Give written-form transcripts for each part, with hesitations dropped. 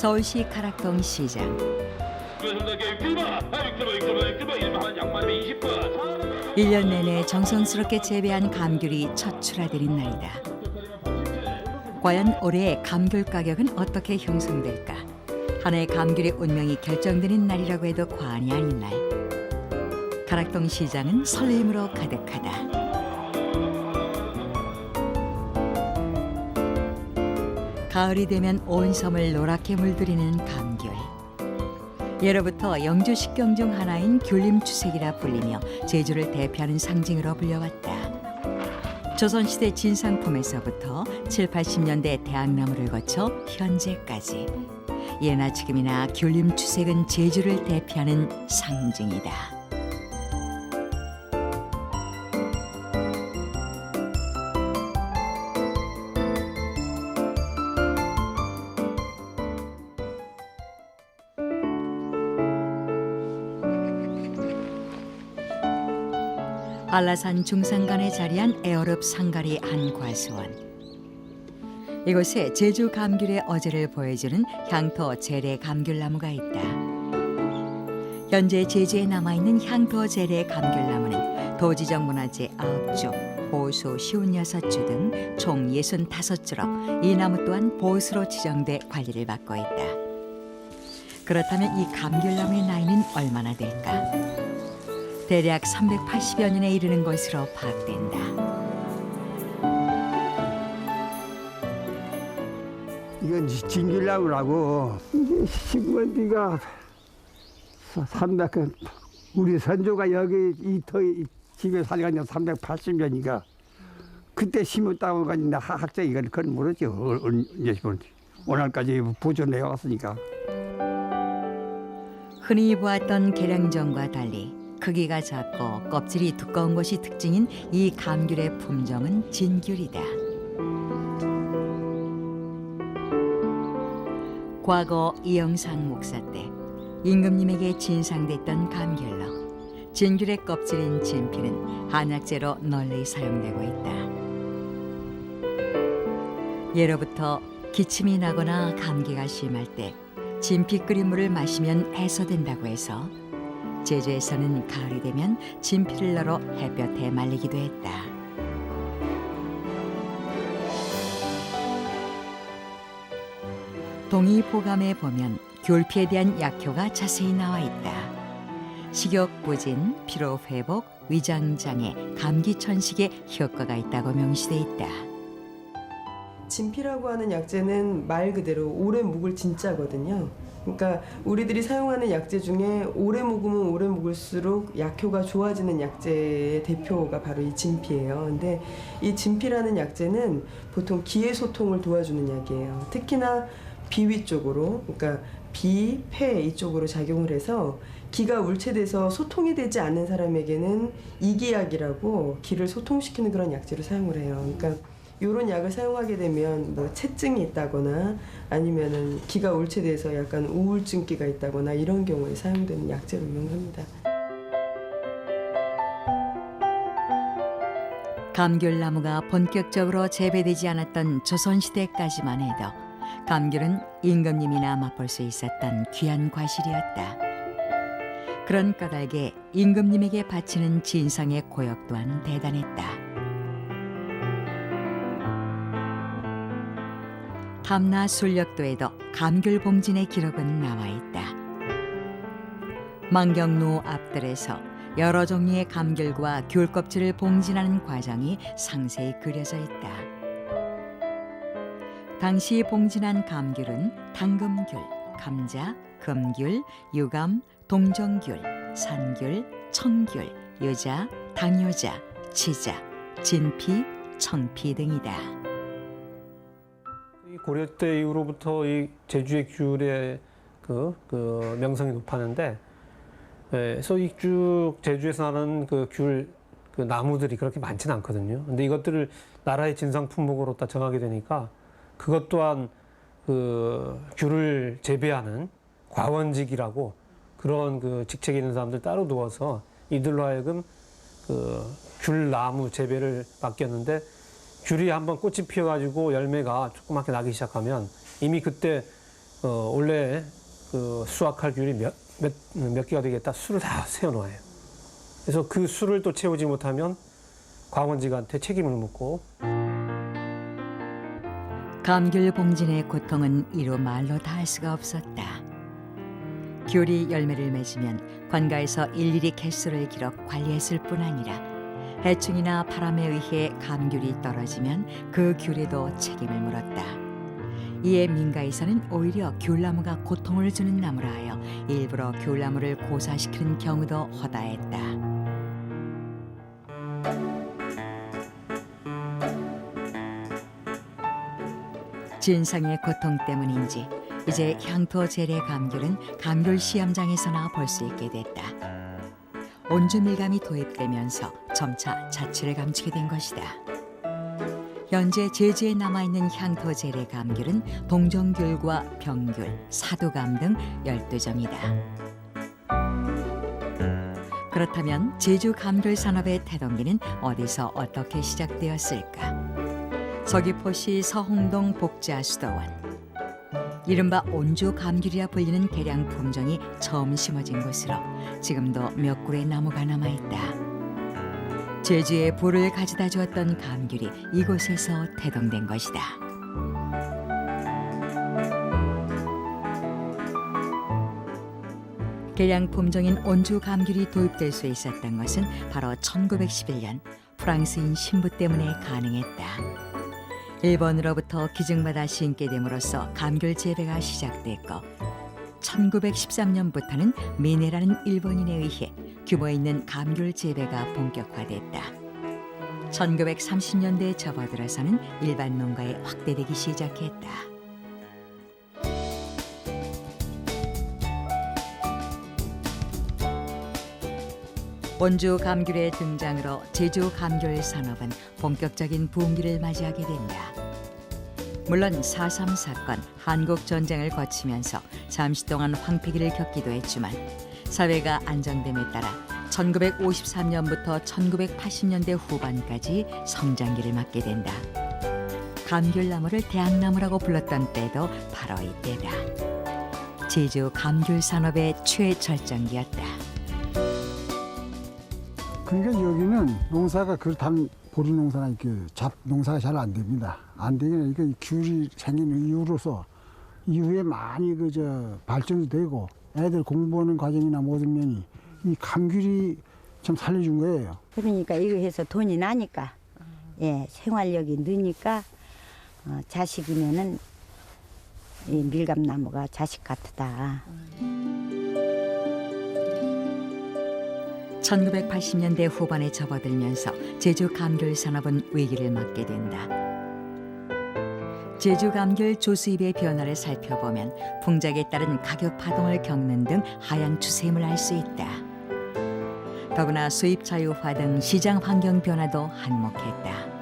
서울시 가락동 시장. 1년 내내 정성스럽게 재배한 감귤이 첫 출하되는 날이다. 과연 올해의 감귤 가격은 어떻게 형성될까? 한 해 감귤의 운명이 결정되는 날이라고 해도 과언이 아닌 날. 가락동 시장은 설렘으로 가득하다. 가을이 되면 온 섬을 노랗게 물들이는 감귤. 예로부터 영주 식경 중 하나인 귤림추색이라 불리며 제주를 대표하는 상징으로 불려왔다. 조선시대 진상품에서부터 7, 80년대 대학나무를 거쳐 현재까지 예나 지금이나 귤림추색은 제주를 대표하는 상징이다. 한라산 중산간에 자리한 에어룹 상가리 한과수원. 이곳에 제주 감귤의 어제를 보여주는 향토 재래 감귤나무가 있다. 현재 제주에 남아있는 향토 재래 감귤나무는 도지정 문화재 9주, 보수 56주 등 총 65주로 이 나무 또한 보수로 지정돼 관리를 받고 있다. 그렇다면 이 감귤나무의 나이는 얼마나 될까? 대략 380여 년에 이르는 것으로 파악된다. 이건 진귤나무라고 심은 뒤가 300, 우리 선조가 여기 이 집에 살간 지 380년이니까 그때 심었다고 하니까 학자가 그건 모르죠. 언제 심었는지. 오늘까지 보존해 왔으니까. 흔히 보았던 계량정과 달리 크기가 작고 껍질이 두꺼운 것이 특징인 이 감귤의 품종은 진귤이다. 과거 이영상 목사 때 임금님에게 진상됐던 감귤로 진귤의 껍질인 진피는 한약재로 널리 사용되고 있다. 예로부터 기침이 나거나 감기가 심할 때 진피 끓인 물을 마시면 해소된다고 해서 제주에서는 가을이 되면 진피를 널어 햇볕에 말리기도 했다. 동의보감에 보면 귤피에 대한 약효가 자세히 나와 있다. 식욕부진, 피로회복, 위장장애, 감기천식에 효과가 있다고 명시돼 있다. 진피라고 하는 약재는 말 그대로 오래 묵을 진짜거든요. 그러니까 우리들이 사용하는 약재 중에 오래 묵으면 오래 묵을수록 약효가 좋아지는 약재의 대표가 바로 이 진피예요. 근데 이 진피라는 약재는 보통 기의 소통을 도와주는 약이에요. 특히나 비위 쪽으로, 그러니까 비, 폐 이쪽으로 작용을 해서 기가 울체돼서 소통이 되지 않는 사람에게는 이기약이라고 기를 소통시키는 그런 약재를 사용을 해요. 그러니까 이런 약을 사용하게 되면 뭐 체증이 있다거나 아니면은 기가 울체돼서 약간 우울증기가 있다거나 이런 경우에 사용되는 약재로 유명합니다. 감귤나무가 본격적으로 재배되지 않았던 조선시대까지만 해도 감귤은 임금님이나 맛볼 수 있었던 귀한 과실이었다. 그런 까닭에 임금님에게 바치는 진상의 고역 또한 대단했다. 탐나 술력도에도 감귤 봉진의 기록은 남아있다. 만경루 앞들에서 여러 종류의 감귤과 귤 껍질을 봉진하는 과정이 상세히 그려져 있다. 당시 봉진한 감귤은 당금귤, 감자, 금귤, 유감, 동정귤, 산귤, 청귤, 유자, 당유자, 치자, 진피, 청피 등이다. 고려 때 이후로부터 이 제주의 귤의 그 명성이 높았는데, 그래서 이 쭉 제주에서 나는 귤 나무들이 그렇게 많지는 않거든요. 근데 이것들을 나라의 진상 품목으로 다 정하게 되니까 그것 또한 귤을 재배하는 과원직이라고 그런 직책이 있는 사람들 따로 두어서 이들로 하여금 귤 나무 재배를 맡겼는데, 귤이 한번 꽃이 피어가지고 열매가 조그맣게 나기 시작하면 이미 그때 원래 그 수확할 귤이 몇 개가 되겠다 수를 다 세워놓아요. 그래서 그 수를 또 채우지 못하면 광원지가한테 책임을 묻고. 감귤 봉진의 고통은 이루 말로 다 할 수가 없었다. 귤이 열매를 맺으면 관가에서 일일이 개수를 기록 관리했을 뿐 아니라 해충이나 바람에 의해 감귤이 떨어지면 그 귤에도 책임을 물었다. 이에 민가에서는 오히려 귤나무가 고통을 주는 나무라 하여 일부러 귤나무를 고사시키는 경우도 허다했다. 진상의 고통 때문인지 이제 향토 재래 감귤은 감귤 시험장에서나 볼 수 있게 됐다. 온주 밀감이 도입되면서 점차 자취를 감추게 된 것이다. 현재 제주에 남아있는 향토 재래 감귤은 동정귤과 병귤, 사두감 등 12종이다. 그렇다면 제주 감귤 산업의 태동기는 어디서 어떻게 시작되었을까? 서귀포시 서홍동 복자수도원. 이른바 온주 감귤이라 불리는 개량 품종이 처음 심어진 곳으로 지금도 몇 그루의 나무가 남아있다. 제주에 부를 가져다 주었던 감귤이 이곳에서 태동된 것이다. 개량 품종인 온주 감귤이 도입될 수 있었던 것은 바로 1911년 프랑스인 신부 때문에 가능했다. 일본으로부터 기증받아 심게 됨으로써 감귤 재배가 시작됐고 1913년부터는 미네라는 일본인에 의해 규모 있는 감귤 재배가 본격화됐다. 1930년대에 접어들어서는 일반 농가에 확대되기 시작했다. 온주 감귤의 등장으로 제주 감귤 산업은 본격적인 부흥기를 맞이하게 된다. 물론 4.3 사건, 한국 전쟁을 거치면서 잠시 동안 황폐기를 겪기도 했지만 사회가 안정됨에 따라 1953년부터 1980년대 후반까지 성장기를 맞게 된다. 감귤나무를 대학나무라고 불렀던 때도 바로 이때다. 제주 감귤 산업의 최절정기였다. 그러니까 여기는 농사가 단 보리 농사나 이렇게 잡 농사가 잘 안 됩니다. 안 되기는 이게 귤이 생긴 이후로서 이후에 많이 발전이 되고 애들 공부하는 과정이나 모든 면이 이 감귤이 참 살려준 거예요. 그러니까 이거 해서 돈이 나니까 예 생활력이 느니까 자식이면은 이 밀감나무가 자식 같다. 1980년대 후반에 접어들면서 제주 감귤 산업은 위기를 맞게 된다. 제주 감귤 조수입의 변화를 살펴보면 풍작에 따른 가격 파동을 겪는 등 하향 추세임을 알 수 있다. 더구나 수입 자유화 등 시장 환경 변화도 한몫했다.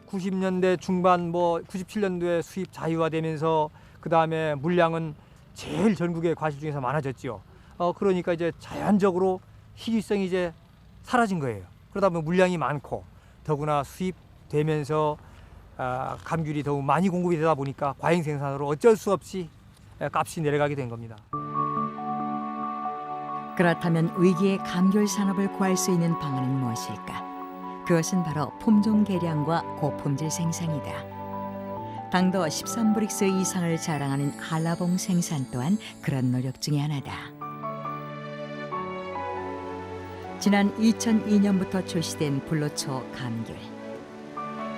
90년대 중반 97년도에 수입 자유화되면서 그 다음에 물량은 제일 전국의 과실 중에서 많아졌지요. 그러니까 이제 자연적으로 희귀성이 이제 사라진 거예요. 그러다 보면 물량이 많고 더구나 수입되면서 감귤이 더욱 많이 공급이 되다 보니까 과잉 생산으로 어쩔 수 없이 값이 내려가게 된 겁니다. 그렇다면 위기의 감귤 산업을 구할 수 있는 방안은 무엇일까? 그것은 바로 품종 개량과 고품질 생산이다. 당도 13브릭스 이상을 자랑하는 한라봉 생산 또한 그런 노력 중의 하나다. 지난 2002년부터 출시된 불로초 감귤.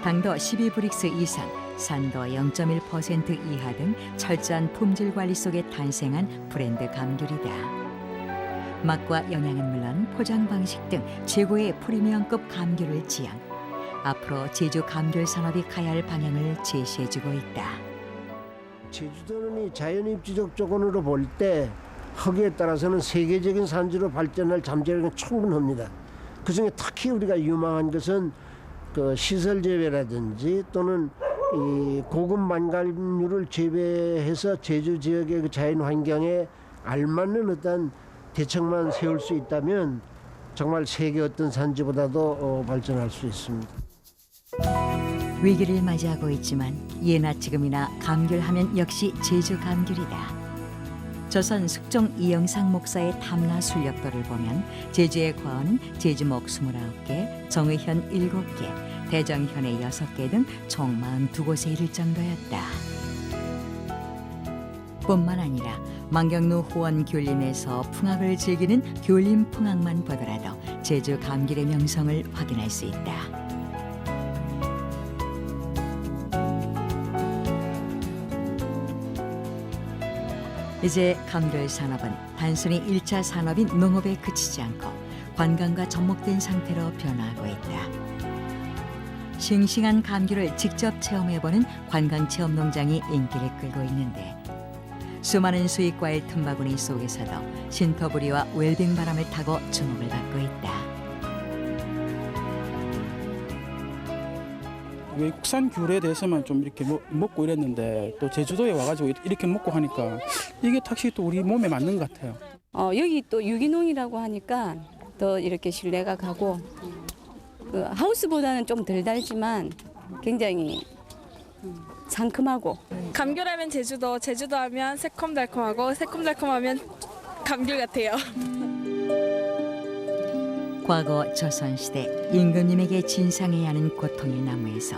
당도 12브릭스 이상, 산도 0.1% 이하 등 철저한 품질 관리 속에 탄생한 브랜드 감귤이다. 맛과 영양은 물론 포장 방식 등 최고의 프리미엄급 감귤을 지향. 앞으로 제주 감귤 산업이 가야 할 방향을 제시해주고 있다. 제주도는 이 자연입지적 조건으로 볼 때 허기에 따라서는 세계적인 산지로 발전할 잠재력은 충분합니다. 그중에 특히 우리가 유망한 것은 그 시설 재배라든지 또는 이 고급 만감류를 재배해서 제주 지역의 그 자연 환경에 알맞는 어떤 대책만 세울 수 있다면 정말 세계 어떤 산지보다도 발전할 수 있습니다. 위기를 맞이하고 있지만 예나 지금이나 감귤하면 역시 제주 감귤이다. 조선 숙종 이영상 목사의 탐나 순력도를 보면 제주의 과언은 제주목 29개, 정의현 7개, 대정현의 6개 등 총 42곳에 이를 정도였다. 뿐만 아니라 망경루 후원 귤림에서 풍악을 즐기는 귤림 풍악만 보더라도 제주 감귤의 명성을 확인할 수 있다. 이제 감귤 산업은 단순히 1차 산업인 농업에 그치지 않고 관광과 접목된 상태로 변화하고 있다. 싱싱한 감귤을 직접 체험해보는 관광체험 농장이 인기를 끌고 있는데 수많은 수익과일 틈바구니 속에서도 신토부리와 웰빙 바람을 타고 주목을 받고 있다. 외국산 귤에 대해서만 좀 이렇게 먹고 이랬는데 또 제주도에 와가지고 이렇게 먹고 하니까 이게 확실히 또 우리 몸에 맞는 것 같아요. 여기 또 유기농이라고 하니까 더 이렇게 신뢰가 가고 그 하우스보다는 좀 덜 달지만 굉장히 상큼하고. 감귤하면 제주도, 제주도 하면 새콤달콤하고 새콤달콤하면 감귤 같아요. 과거 조선시대 임금님에게 진상해야 하는 고통의 나무에서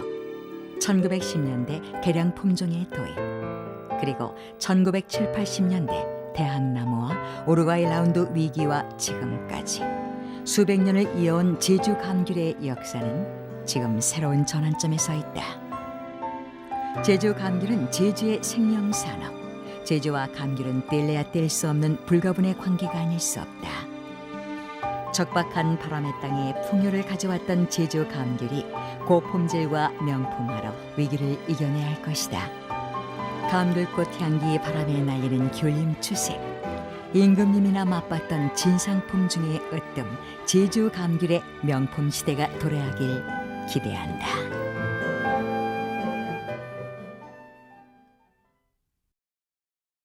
1910년대 개량 품종의 도입, 그리고 1970, 80년대 대학나무와 우루과이 라운드 위기와 지금까지 수백 년을 이어온 제주 감귤의 역사는 지금 새로운 전환점에 서 있다. 제주 감귤은 제주의 생명산업, 제주와 감귤은 뗄래야 뗄 수 없는 불가분의 관계가 아닐 수 없다. 적박한 바람의 땅에 풍요를 가져왔던 제주 감귤이 고품질과 명품화로 위기를 이겨내야 할 것이다. 감귤꽃 향기 바람에 날리는 귤림 추색, 임금님이나 맛봤던 진상품 중의 으뜸 제주 감귤의 명품 시대가 도래하길 기대한다.